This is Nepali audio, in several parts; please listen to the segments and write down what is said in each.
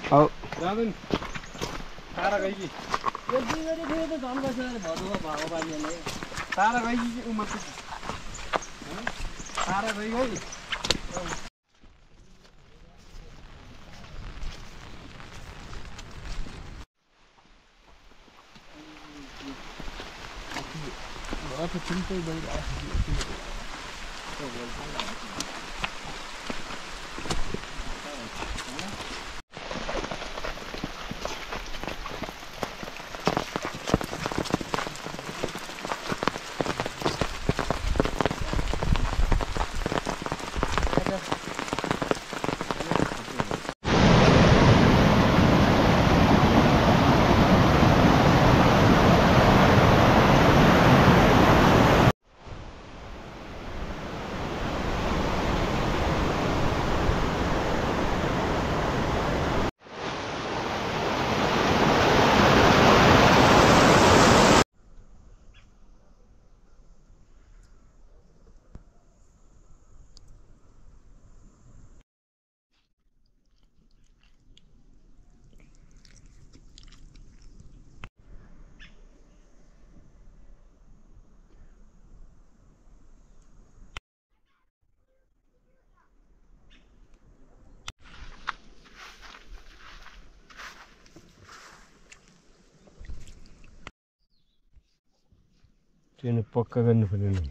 अब जाँदैन तारा गई कि यति गरी फेरि त झन् बसेर भदुवा भएको बाल्नेले तारा गई कि उमा तारा गई गई apa simple banget Ini pokka गर्नु पर्यो नि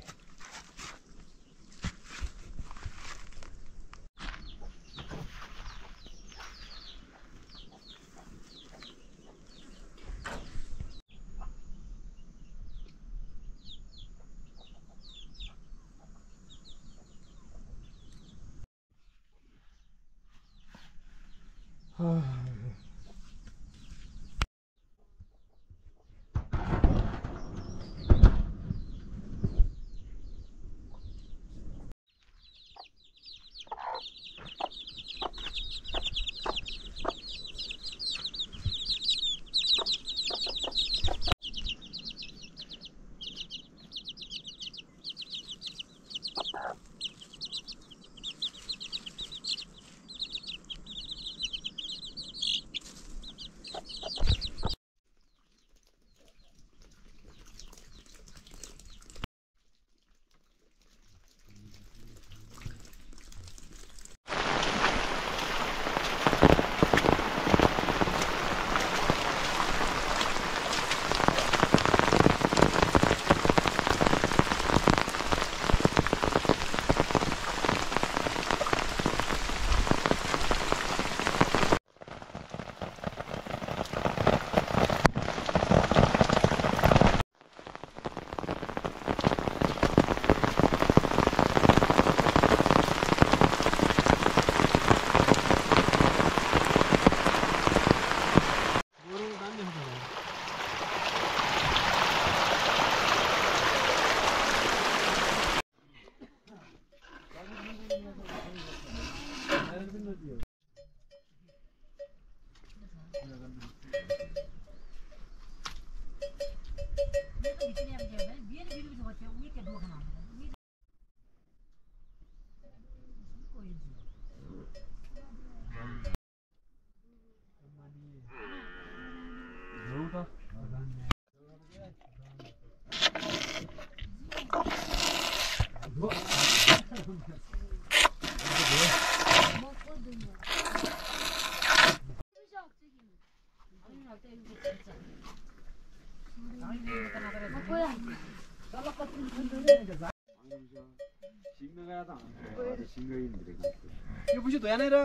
यो पुसी धोया नै र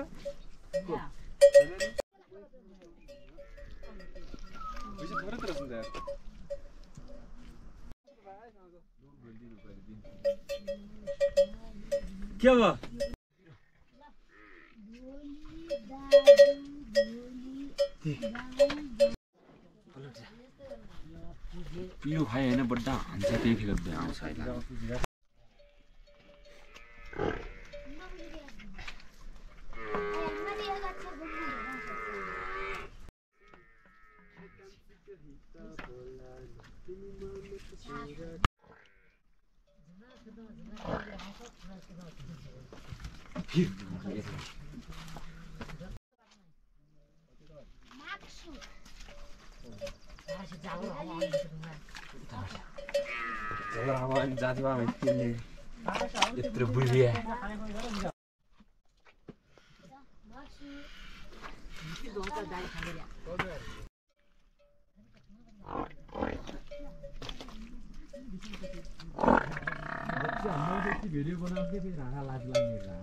पुसी थोरै तरह सुन्छ यार के भयो पिलो खाए हैन बड्डा हान्छ त्यही फेरि गर्दै आउँछ हैन जरा हमारे जाति में इतने इतने बुरी है वीडियो बना के फिर राणा लाज लगेगा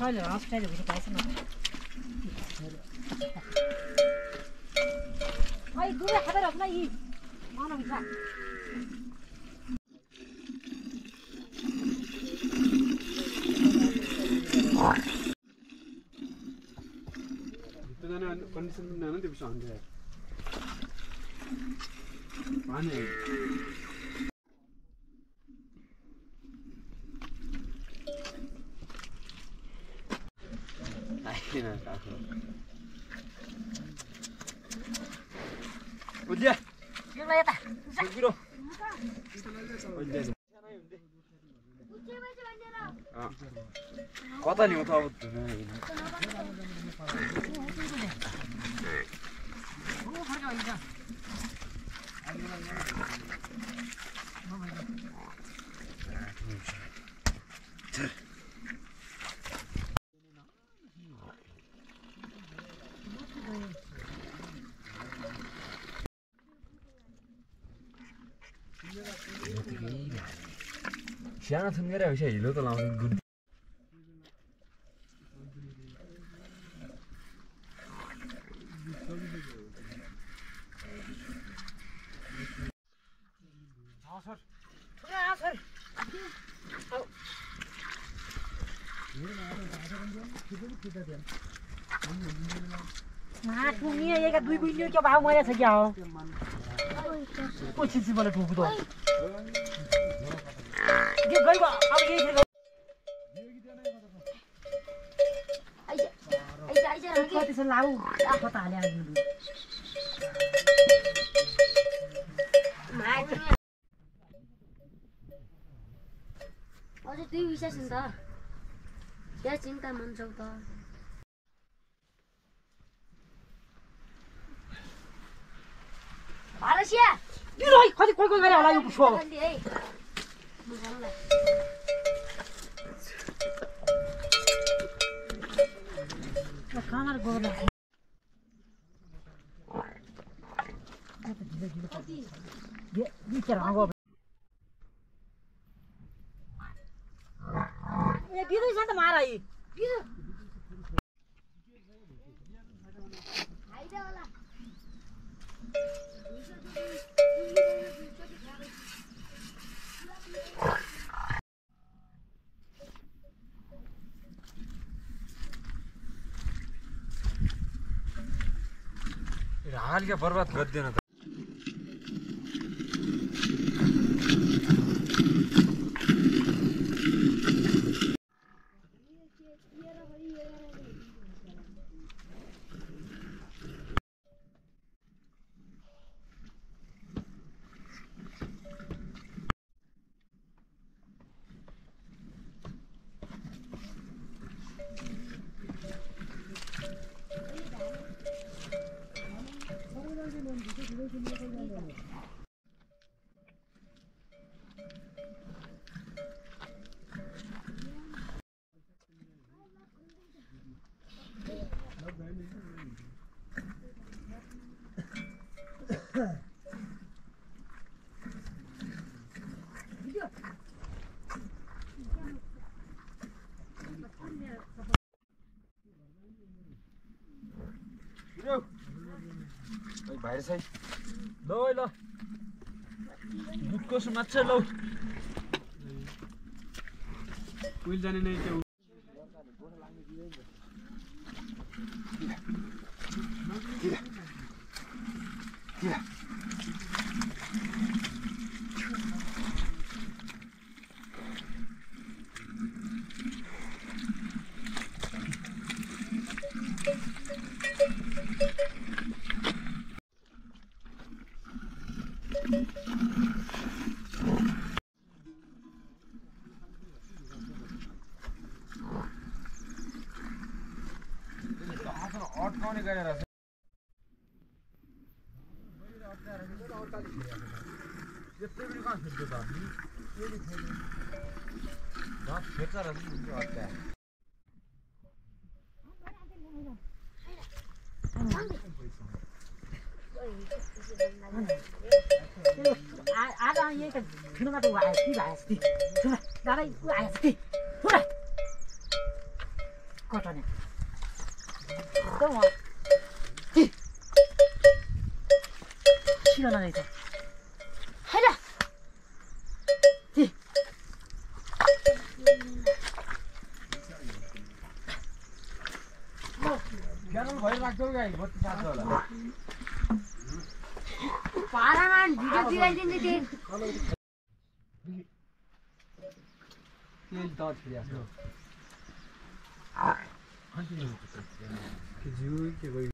Olha, nossa, velho, não parece não. Ai, dura, cadê a aí? Mano, me dá. 이쁘다는 컨디션 나는데 무슨 안 돼. 안해. 아이나 가서. 어디야? Yun lang yata. 여기로. 어디야? 아. 과단이 못 하고 뜨네. 시안아 틈내려 요새 일로도 나오는 그 Mà thu nghe vậy cả đuôi bự như cho bao mới là sao giàu. Ôi xin mà là thu cái đó. Cái gối bà, ao cái gì cái có thì lâu, đã có tài liệu gì. 어제 되게 위험했다. 야 진짜 만족다. 아저씨야. 이리 가지 골골 가려 나 이거 쉬어. 카메라 보라. 얘 밑에랑 거. 얘 비도 산다 말아 이. 비도. 아이다라. हाल क्या बर्बाद कर देना था भाइर चाहिँ ल ल दुधको सुमाछ ल उइल जाने नै त्यो अट्काउने गरेर यस्तै पनि कहाँ फेर्छ त फेर्छ र अट्काएर आज यही त फिल्ममा त ऊ आएछ कि भाएछ कि दादा ऊ आएछ कि कटने एकदम छिटो नजाइछ हैन क्यारल भइराख्छ गाई बत्ती साथ होला पारामा भिडियो दिइराइदिन्छ त्यो तेल त छिर्याछ के जिउ के गयो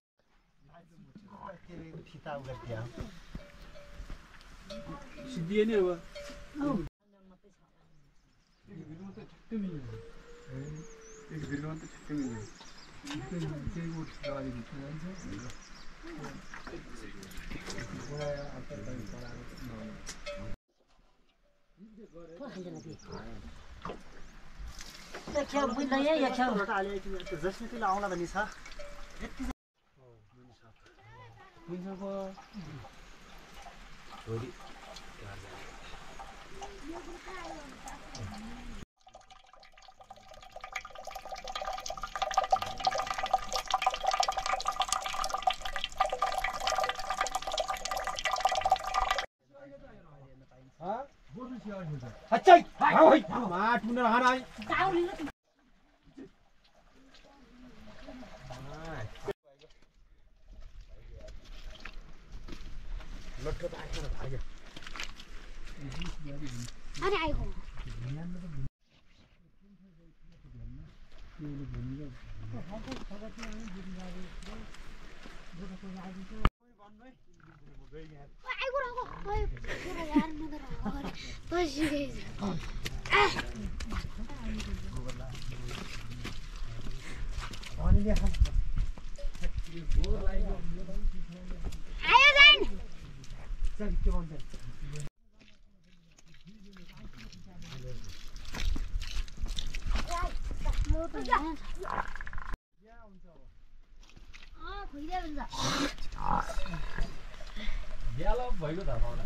सिद्धिए नि अब जसले त्यसलाई आउला पनि छ अच्छा हाय माट मुना हानाय लट्ठो पाखेर भाग्यो अरे आइगो आइगो रगो ओए पुरा यार मदर और बस गए आयो जान चल के भन्छ खोइदिया हुन्छ ब्यालो भइगयो त पाउडा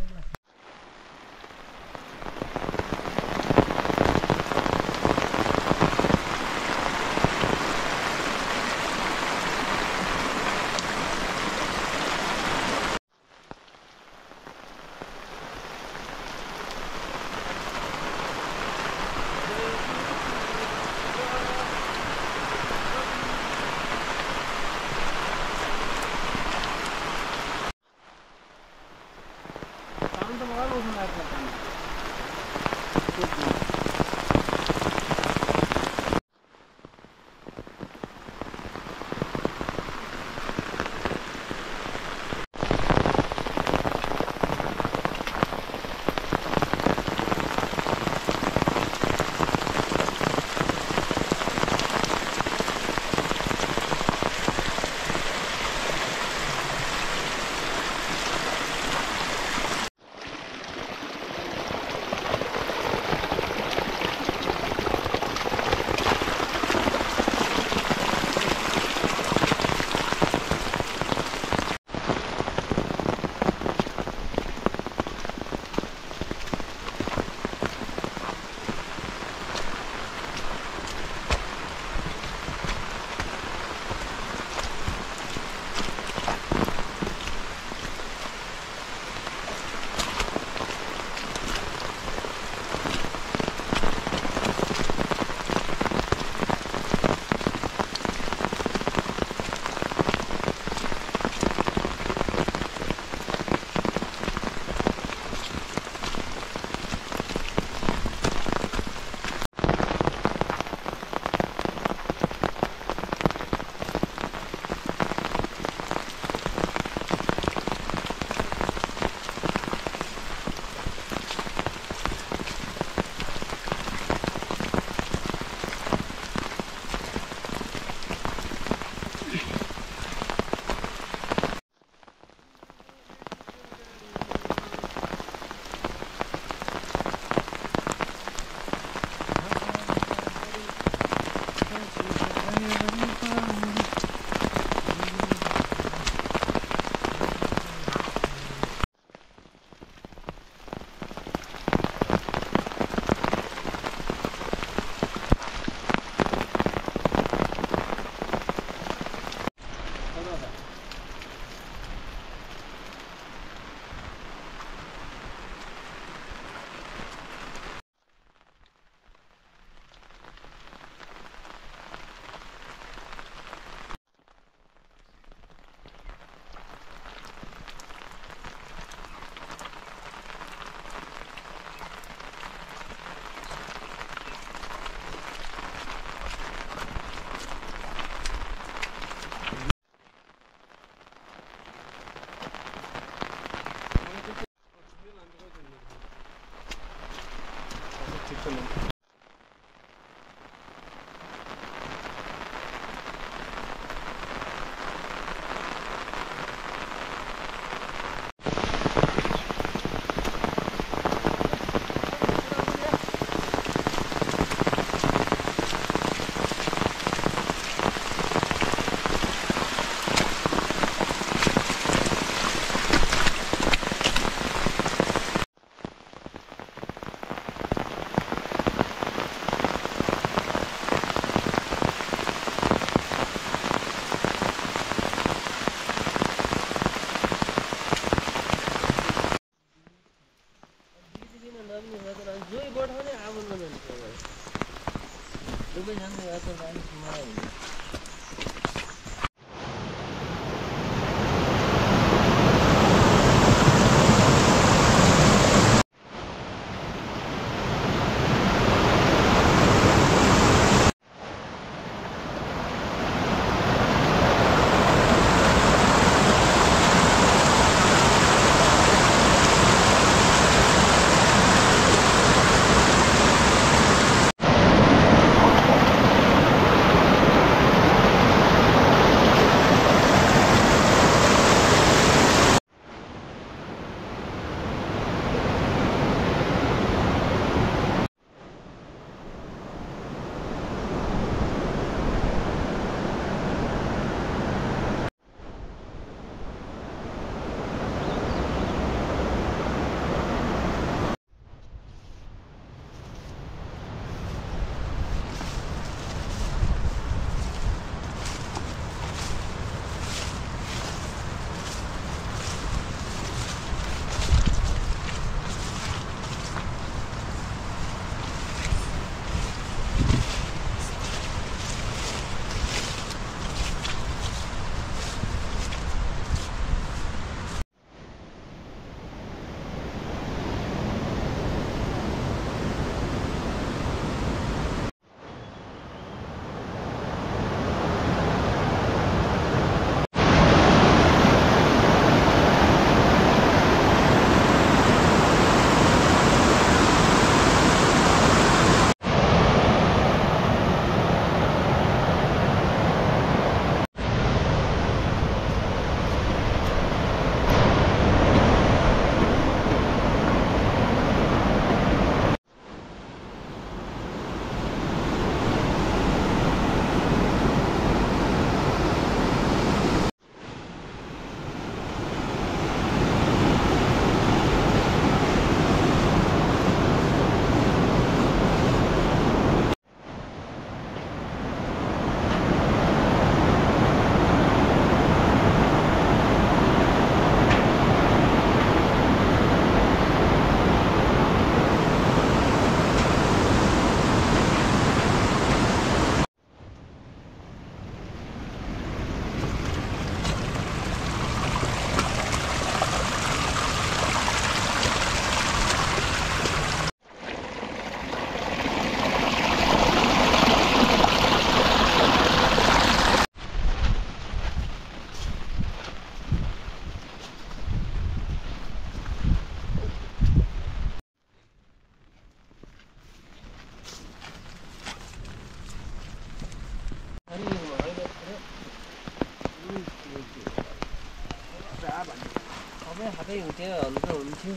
हातै हुन्थ्यो हल्का हुन्थ्यो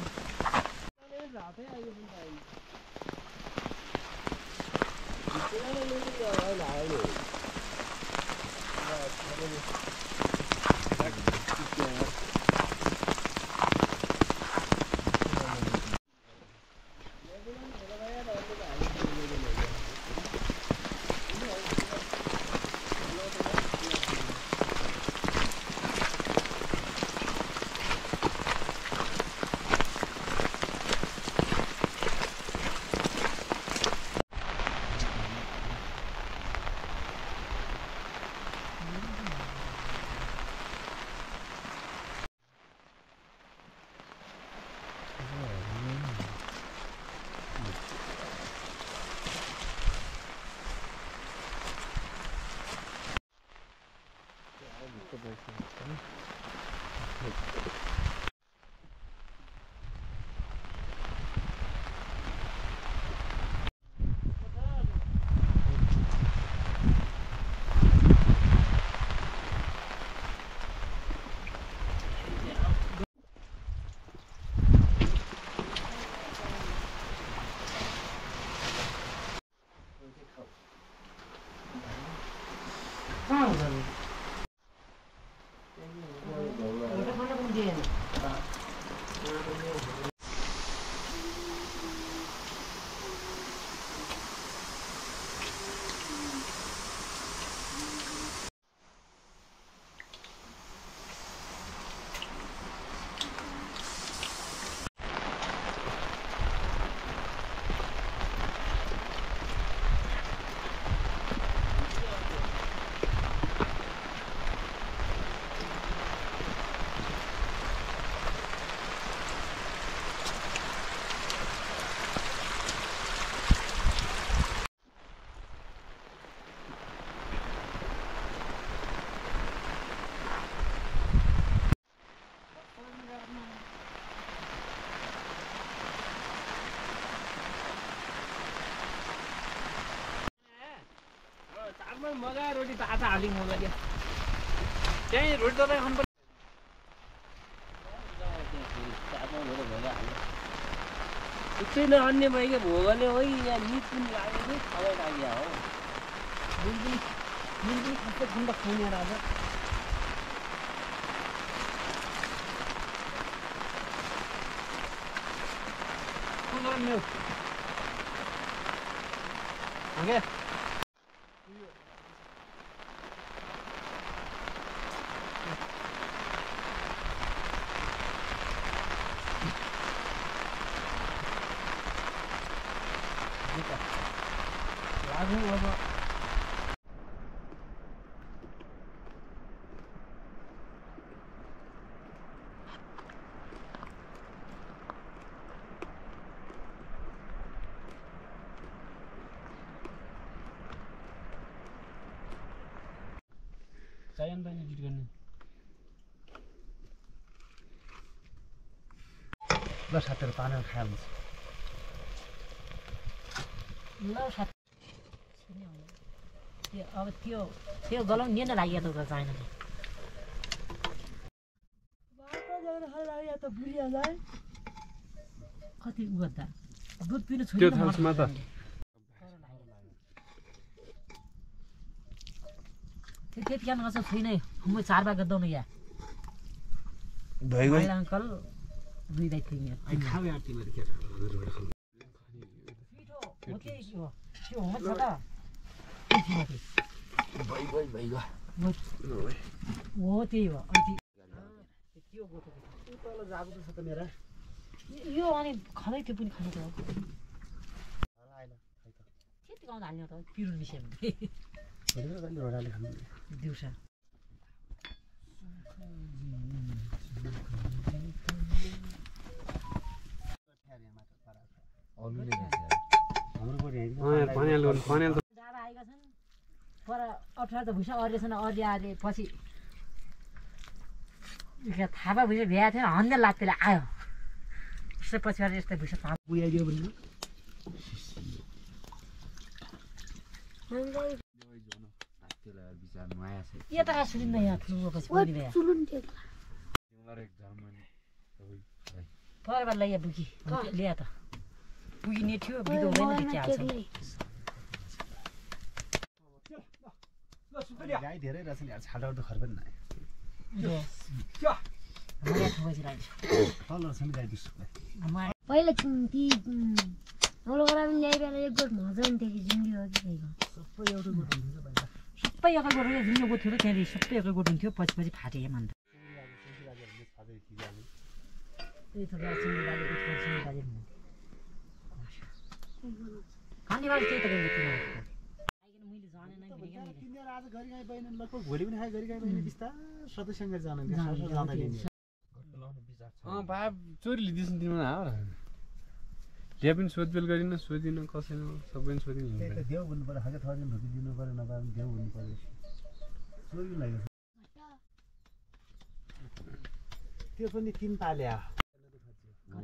हातै आयो मगा रोटी ताता हालिङ मगा दिया त्यही रोटी त खानु पर्छ एकछिन अन्य भइगयो भोगले हो यहाँ निद पनि लागेको खाबै लाग्यो हो मुलगी खासै ठन्डा खाउने राजा okay Sayang banyak juga nih. ल साथीहरु पानी खाइहाल्नु ल साथी त्यो अब त्यो गलौँ नि न लागि त छैन बाटो जान हाल्ला त बुढिया जाय कति उता दुध पिनु छोड्नु त्यो थालसमा त त्यति क्या नगर्छ छैन म 4 बार गर्दैन या भइगयो अंकल दुई दाइ थिए आई खाऊ यार तिमीहरु के पिठो ओके त्यो हो छ त भइगयो हो त्यही हो अनि त्यो गोठो तल जाबु छ त मेरा यो अनि खादै त्यो पनि खानु त हो आइला खै त त्यति गाउँ हाल्नु त पिरुल मिसेम रोडाले खानु दिउँसा पर 18 त भुइँसा अरिएछन् अरिए पछि थापा भुइँसा भ्याएको थियो हन्ने लाग्थेले आयो त्यसै पछि अरे यस्तै भुइँसा थाहा पुग्यो भने यो त सुनिन्न यहाँ ठुलो पछि पनि भ्या परबार ल्याए बुकी ल्या त पुगिने थियो बिदो हुँदैन के हाल्छ गाई धेरै रहेछ नि यार छाडा त खर पनि नआयो मलाई ठोपछि लाग्छ कलर छ नि गाई दिस पहिला ती नलो गराउन ल्याइ बेला एक गोठ मजा नि थियो जिन्दगी हो कि सबै एउटा गोठ हुन्छ भन्छ सबै एउटा गोठ जिन्दगी गोठ थियो त्यहाँ सबै एउटा गोठ हुन्थ्यो पछि फाटे मन त्यही त रासिङ बाले गोठ रासिङ बाले खाने बाले त्यही त गरे किन मैले जाने नै बिग्यो मैले तिनीहरु आज गरी गाई बहिनी लगभग भोलि पनि खाइ गरी गाई बहिनी बिस्ता सदस्यसँग जानु जाँदा बाब चोरी लिदिस् तिमीलाई हाउ ल्या पनि सोधबेल गरिन सोधिन कसैन सबै सोधिन त्यही त देउ भन्नु पर्यो हगे थर्जन रुपैयाँ दिनु पर्यो नभए देउ भन्नु पर्यो चोरी लाग्यो त्यो पनि 3 पाल्या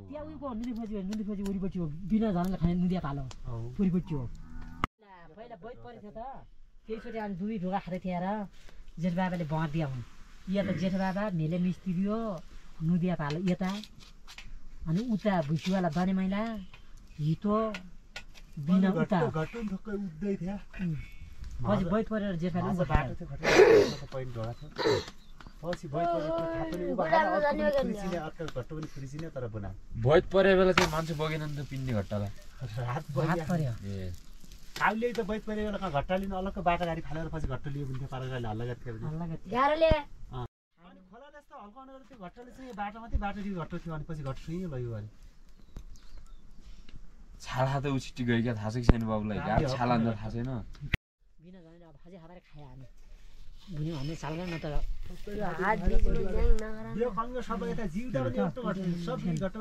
त्यहाँ उयोको नुदी वरिपट्टि हो बिना झनले खाने नुदिया पालो वरिपट्टि हो पहिला बैठ परेको थियो त त्यहीचोटि अनि दुई ढोका खाँदै थिएर जेठ बाबाले बाँधिया हुन् यहाँ त जेठ बाबा मेले मिस्त्री हो नुदिया पालो यता अनि उता भुसीवाला दने मैला हितो बिना उता घट्टो ठक्कै उड्दै थियो पछि बैठ परेर जेठ बाबाले बाटो थियो घट्टो पोइन्ट ढोका थियो पछि बैठ परेर थाहा पनि उबाले घट्टो पनि फ्रिजिने तर बना भोइट परे बेला चाहिँ मान्छे बगेन नि त पिन्ने घट्टालाई रात पर्यो ए काउले त बैठ परे बेला घट्टा लिन अलग्गै बाटो गाडी फालेर पछि घट्टो लियो भने पारागाले हल्ला गर्थ्यो भने गाह्रोले अनि खोला जस्तो हल्काउन गरे त्यो घट्टले चाहिँ बाटो मात्रै बाटो दियो घट्टो थियो अनि पछि घट्टो सुइँ लग्यो भने छाला त उछिटी गयो क्या थाहा छ कि छैन बाबुलाई गाडी छाला अन्त थाहा छैन बिना झनले अब खाजे खाएर खाए हामी बुझ्यो भने सालमा न त हात बिचमा ज्याङ नगरा यो कङ्ग्रेस सबै यता जिउदा पनि एउटा घट्टो सब घट्टो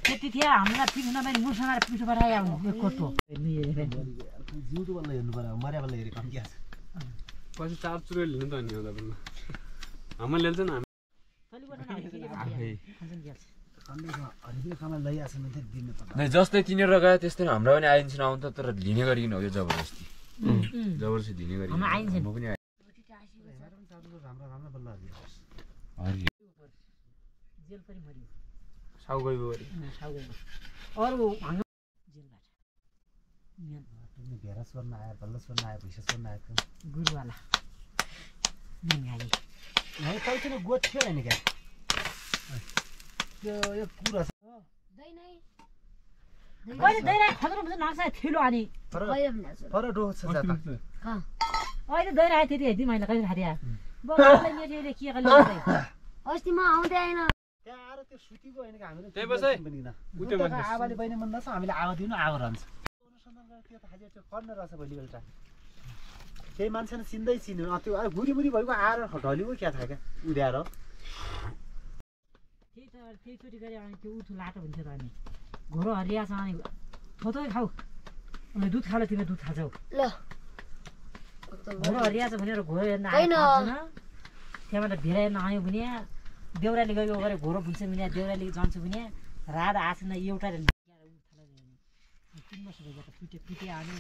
त्यति थियो हामीलाई पिठो नभए मुसँग पिठो पठाए आउनु एक कोटो जिउदो बल्ल हेर्नु पर्यो मर्या बल्ल हेरे कम्ती आछ पछि चार चुरे लिनु त नि होला बल्ल हाम्रो ल्याउँछ नि हामी जस्तै तिनीहरू गयो त्यस्तै हाम्रो पनि आइन्छ आउनु त तर लिने गरिकन हो यो जबरजस्ती जबरजस्ती लिने गरिकन म पनि जेल पनि मर्यो साउ गयो गरी अरू हाम्रो जेलबाट भेरा स्वर्ण आयो बल्ल स्वर्ण आयो भैँसा स्वर्ण आयो गुरुवाला गाडी है तैँले गोठ थियो होइन क्या त्यो यो कुरा छ अहिले दैरा खतरा हुन्छ नक्सा थेलो अनि पर डोख छ जाता अहिले दैरा आयो त्यति हेर्दै मैले कहिले खादिया बल्ल के कहिले अस्ति म आउँदै आएन त्यहाँ आएर त्यो सुतीको होइन कि हामीले त्यही बसै उतै आवाले बहिनी मन नछ हामीले आवा दिनु आवा रहन्छ त्यो त खाजे त्यो कर्न रहेछ भोलि बेलुका त्यही मान्छेले चिन्दै चिन्यो त्यो गुरीमुरी भएको आएर ढल्यो क्या थाहा क्या उड्याएर त्यही चोटि गरे अनि त्यो उठो लाटो हुन्थ्यो त अनि घोरो हरिया छ अनि थोथै खाऊ अनि दुध खालो तिमीले दुध खान्छौ ल घोरो हरिया छ भनेर घोरो हेर्न आएन त्यहाँबाट भेरा हेर्न आयो भने देउराली गयो गरे घोरो बुन्छ भने देउराली जान्छु भने राधा आसन एउटा 3 वर्ष भयो त पुटे आयो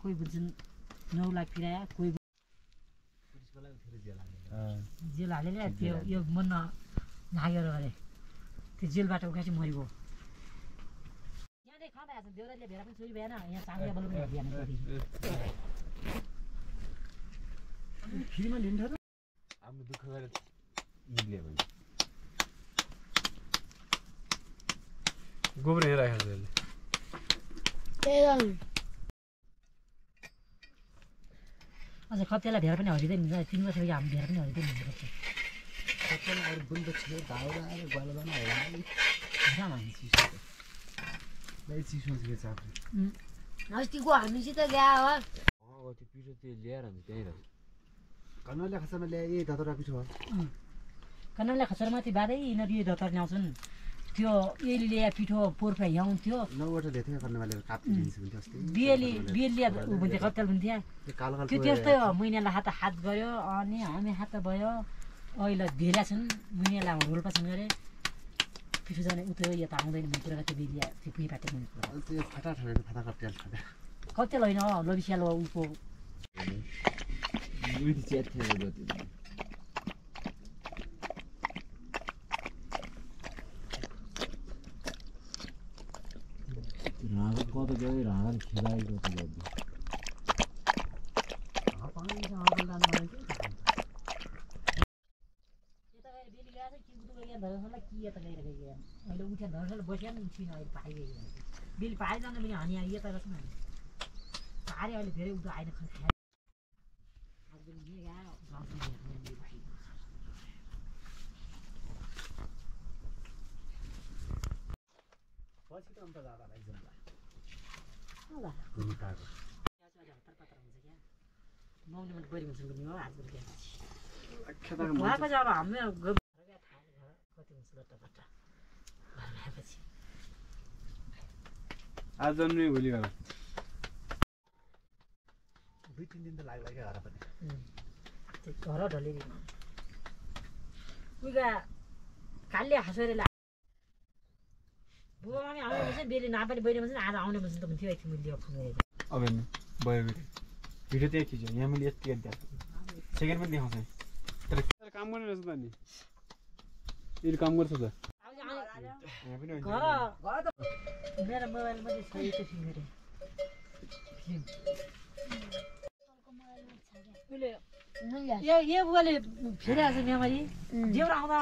कोही बुझ्छन् 9 लाख फिराया कोही जेल हालेले त्यो यो मन लागेर गरे त्यो जेलबाट उकासी मरिगयो यहाँले खाँदा छ देउरालीले भेरा पनि छोरी भएन यहाँ चाँदिया बल्ल पनि भएन फ्रीमा लिन्छ र हाम्रो दुःख गरेर इले भयो गोबर यहाँ राखेको छ यसले अझ कतिलाई भेरा पनि हरिँदै हुन्छ 3 वर्ष हामी भेरा पनि हरिँदै हुन्छ कतिले अरू बुन्द छियो दाउरा आएर ग्वाल बना होला चिसो छ अस्तिको हामीसित गया हो त्यो पिठो त्यो ल्याएर हुन्छ त्यही रहेछ कन्नले खसमा ल्याए दतरा पिठो हो कन्नले खसरमाथि बादै यिनीहरू यो दतर ल्याउँछन् त्यो एली ल्या पिठो पोर्फा ल्याउँथ्यो 9 वटा ल्याथे कन्नले काप्ती दिन्छ भन्थ्यो अस्ति बिएली भन्थ्यो कत्तल भन्थ्यो त्यो कालो त्यो त्यस्तै हो मैनालाई हात गयो अनि हामी हात भयो अहिले भेला छन् मैनालाई रोल्पासँग गरे पिठो जाने उतै यता आउँदैन भन्ने कुरा त्यो बिलिया त्यो पुइ पाटे भन्ने कुरा त्यो फटा ठरेको फटा कट्टेल खाँदा कत्तल होइन लबिसियाल उको उही च्याट थियो जति रागा कता गयो रागा खेलाएको त गर्दै पानी चाहिँ दान माने के यता गएर बेली गएर के बुटो गएर धरसला के यता गएर गयो अहिले उठ्या धरसला बस्या नि उठिन अहिले पाइगयो बेली पाइ जान पनि हानि आइ यता गर्छ न पारे अहिले धेरै उठो आइन खाए आज नि गयो गाउँमा हेर्ने भाइ पछि त अन्त जाँदा भाइ जम्ला होला भूमिकाको पत्र हुन्छ क्या मौनी मन गरी हुन्छ नि हो आज के उहाँको चाहिँ अब हाम्रो कति हुन्छ लट्टापट्टा भएपछि आज जन्मे भोलि गएर 2-3 दिन त लाग्ला क्या घर पनि त्यो घर ढलेरी कुइका कालले हाँसेर बुवा पनि आउने भन्छ बेली नापाने बहिनी भन्छ आज आउने भन्छ त हुन्थ्यो एकछिन मैले फोन गरेको अब हेर्नु भयो भिडियो त्यही खिच्यो यहाँ मैले यति गरिदिएको सेकेन्ड पनि देखाउँछ तर काम गर्ने रहेछ त नि यसले काम गर्छ त यहाँ पनि घर मेरो मोबाइलमा चाहिँ छ त्यो फिल्म यो बुवाले फेरि आज मेमोरी जेवर आउँदा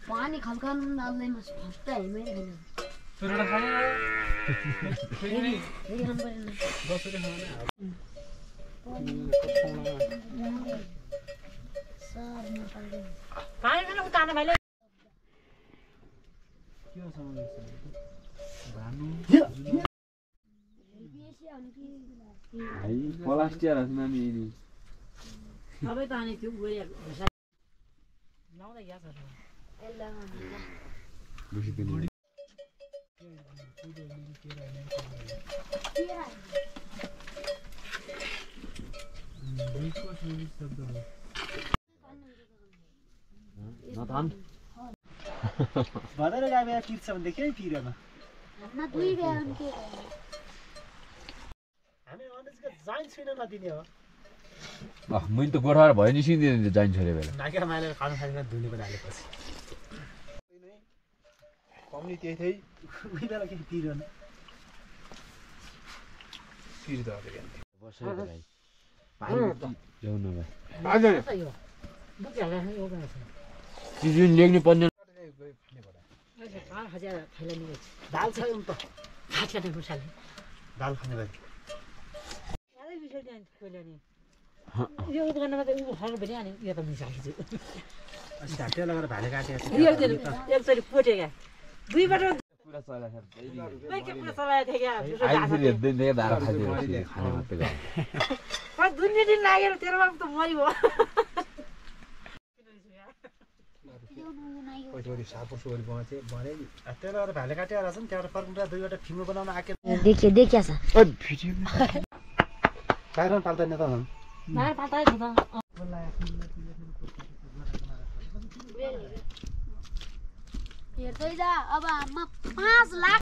पानी खल्काउनु नआउँदैमा फर्स्ट टाइमै होइन सुरुडा खाने फेरि खानु परेन बसेर खाने सर नेपालको पानी खान उतार्न भाइले प्लास्टिक नानी सबै पानी त्यो गइरहेको लाउँदा ग्यास भनेर गाई बिहा पिर्छ भनेदेखि पिरेन दुई बिहा अनि के हामी अनुजको जाइन छुइन नदिने हो मैले त गोर्खा भयो निस्किँदैन जान्छ अरे बेला नाकेर माइलेर खानु खाने धुने पनि हालेपछि कम्नी त्यही थिए उही बेला के पिरेन फिर त जुन लेख्नु पर्ने दाल छ नि त दाल खाने भाइ यो उद्घाटनमा त ऊ खानु पनि अनि यो त मिसाल्छु ढाक्टे लगाएर भाले काटेको एकचोटि पोटेका दुईबाट पुरा चला सर पुरा चलाएको थियो क्या आइफेरि हेर्दैन थियो दाल खाइदियो खाना मात्रै गयो दुई दिन लागेर तेरो बाबु त मरियो त्यसले लगाएर भाले काटेर रहेछ नि त्यहाँबाट फर्किँदा दुईवटा फिङ्गो बनाउन आके देखिया छ बाहिर पाल्दैन त मार पाल्दै छ त हेर्दै जा अब आमा 5 लाख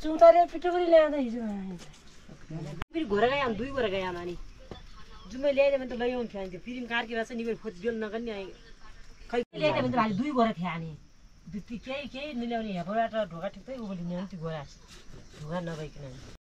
चौतारे पिठो पनि ल्याउँदा हिजो फेरि घोरा गयो दुई घोरा गयो आमा नि जुम्मै ल्याइदियो भने त लैआउनु थियो त्यो फिल्म कार्की भएछ नि मेरो खोज बेल नगर्ने आइ खै ल्याइदियो भने त भाइ दुई घोरा थियो अनि केही निल्याउने हेरबाट ढोका ठिक्कै उभो लिने त्यो घोरा ढोका नभइकन